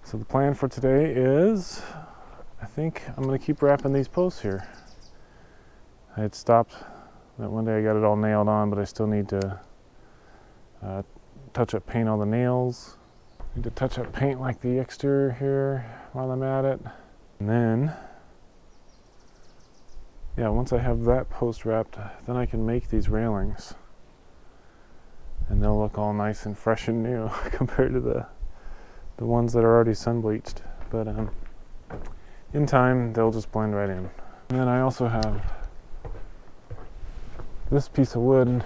So the plan for today is, I think I'm going to keep wrapping these posts here. I had stopped that one day, I got it all nailed on, but I still need to touch up paint all the nails. Need to touch up paint like the exterior here while I'm at it. And then, yeah, once I have that post wrapped, then I can make these railings. And they'll look all nice and fresh and new compared to the ones that are already sun bleached. But in time, they'll just blend right in. And then I also have this piece of wood.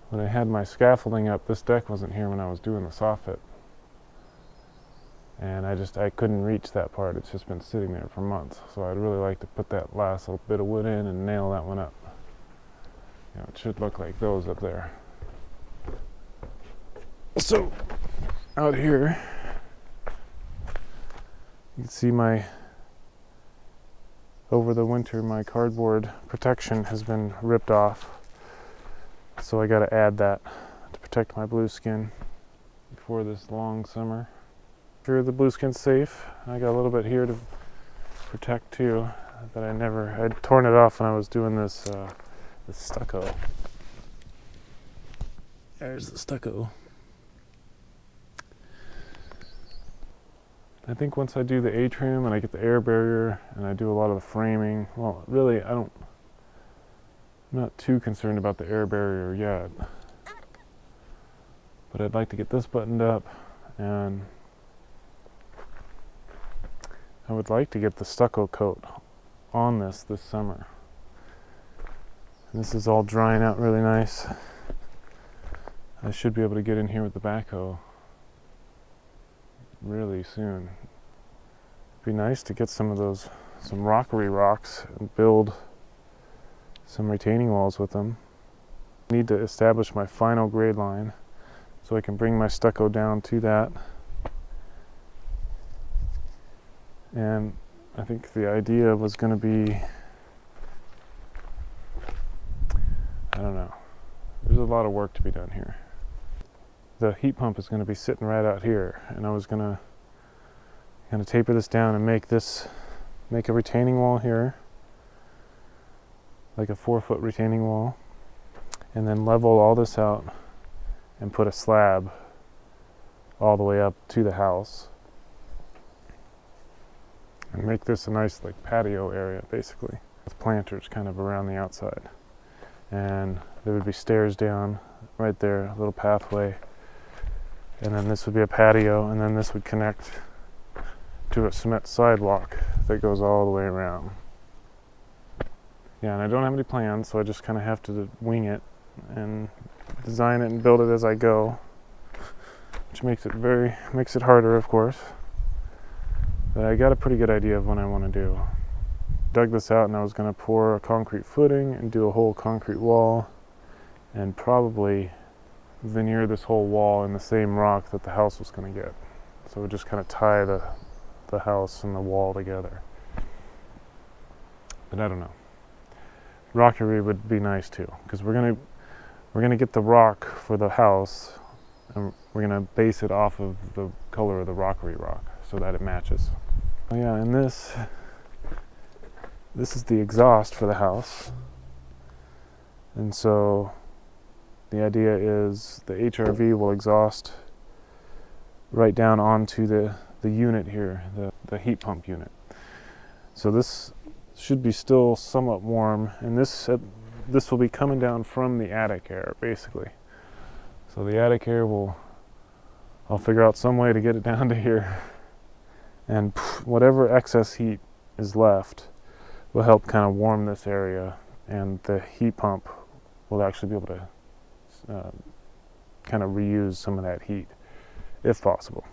When I had my scaffolding up, this deck wasn't here when I was doing the soffit. And I couldn't reach that part. It's just been sitting there for months. So I'd really like to put that last little bit of wood in and nail that one up. You know, it should look like those up there. So out here, you can see over the winter, my cardboard protection has been ripped off. So I got to add that to protect my blue-skin before this long summer. Sure, the blue-skin's safe. I got a little bit here to protect too, that I'd torn it off when I was doing this stucco. There's the stucco. I think once I do the atrium and I get the air barrier and I do a lot of the framing, well, really, I'm not too concerned about the air barrier yet. But I'd like to get this buttoned up, and I would like to get the stucco coat on this summer. And this is all drying out really nice. I should be able to get in here with the backhoe really soon. It'd be nice to get some Rockery rocks and build some retaining walls with them. I need to establish my final grade line so I can bring my stucco down to that. And I think the idea was going to be, I don't know, there's a lot of work to be done here. The heat pump is going to be sitting right out here, and I was going to taper this down and make a retaining wall here, like a 4-foot retaining wall, and then level all this out and put a slab all the way up to the house and make this a nice like patio area basically, with planters kind of around the outside. And there would be stairs down right there, a little pathway. And then this would be a patio, and then this would connect to a cement sidewalk that goes all the way around. Yeah, and I don't have any plans, so I just kind of have to wing it and design it and build it as I go, which makes it harder, of course. But I got a pretty good idea of what I want to do. Dug this out, and I was going to pour a concrete footing and do a whole concrete wall, and probably veneer this whole wall in the same rock that the house was going to get. So it would just kind of tie the house and the wall together. But I don't know. Rockery would be nice too, because we're gonna get the rock for the house, and we're gonna base it off of the color of the Rockery rock so that it matches. Oh yeah, and this is the exhaust for the house, and so the idea is the HRV will exhaust right down onto the unit here, the heat pump unit. So this should be still somewhat warm, and this will be coming down from the attic air basically. So the attic air I'll figure out some way to get it down to here, and whatever excess heat is left will help kind of warm this area, and the heat pump will actually be able to kind of reuse some of that heat if possible.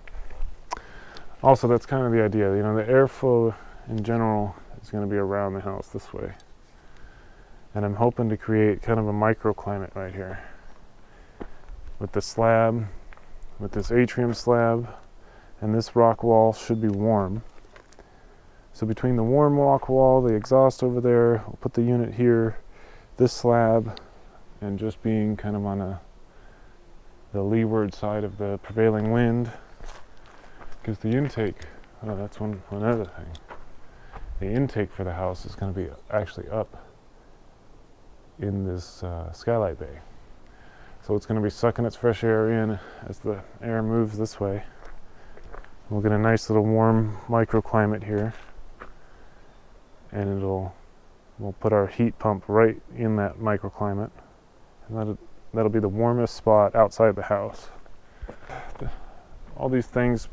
Also, that's kind of the idea, you know, the airflow in general is going to be around the house this way, and I'm hoping to create kind of a microclimate right here with the slab, with this atrium slab, and this rock wall should be warm. So between the warm rock wall, the exhaust over there, we'll put the unit here, this slab, and just being kind of on the leeward side of the prevailing wind, because the intake, oh, that's another thing. The intake for the house is going to be actually up in this skylight bay. So it's going to be sucking its fresh air in as the air moves this way. We'll get a nice little warm microclimate here, and we'll put our heat pump right in that microclimate, and that'll be the warmest spot outside the house. All these things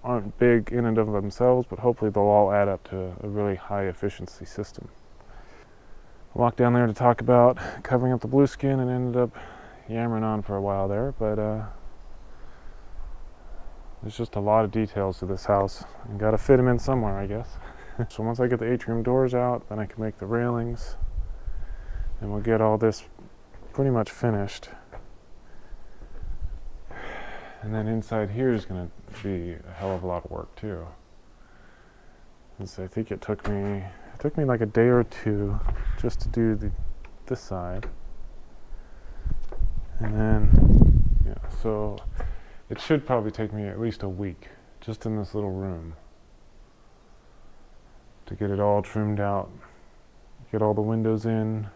aren't big in and of themselves, but hopefully they'll all add up to a really high efficiency system. I walked down there to talk about covering up the blue skin and ended up yammering on for a while there, but there's just a lot of details to this house and got to fit them in somewhere, I guess. So once I get the atrium doors out, then I can make the railings, and we'll get all this pretty much finished. And then inside here is going to be a hell of a lot of work too. And so I think it took me like a day or two just to do this side. And then, yeah, so it should probably take me at least a week just in this little room to get it all trimmed out, get all the windows in,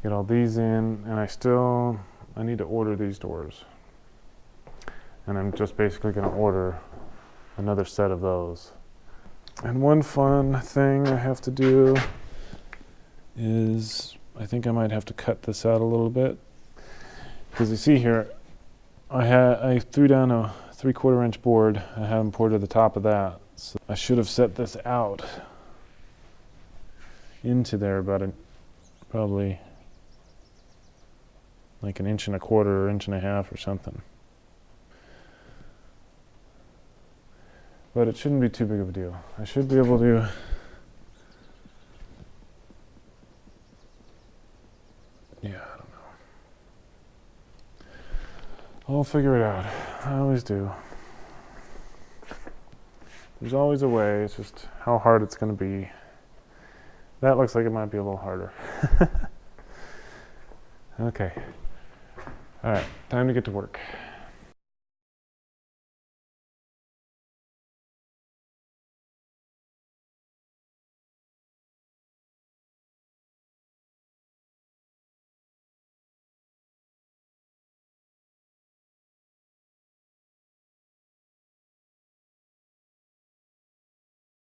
get all these in, and I need to order these doors. And I'm just basically going to order another set of those. And one fun thing I have to do is, I think I might have to cut this out a little bit. Because you see here, I threw down a 3/4 inch board. I haven't poured to the top of that. So I should have set this out into there about probably like 1.25 inches or 1.5 inches or something. But it shouldn't be too big of a deal. I should be able to I don't know. I'll figure it out. I always do. There's always a way, it's just how hard it's going to be. That looks like it might be a little harder. Okay. All right, time to get to work.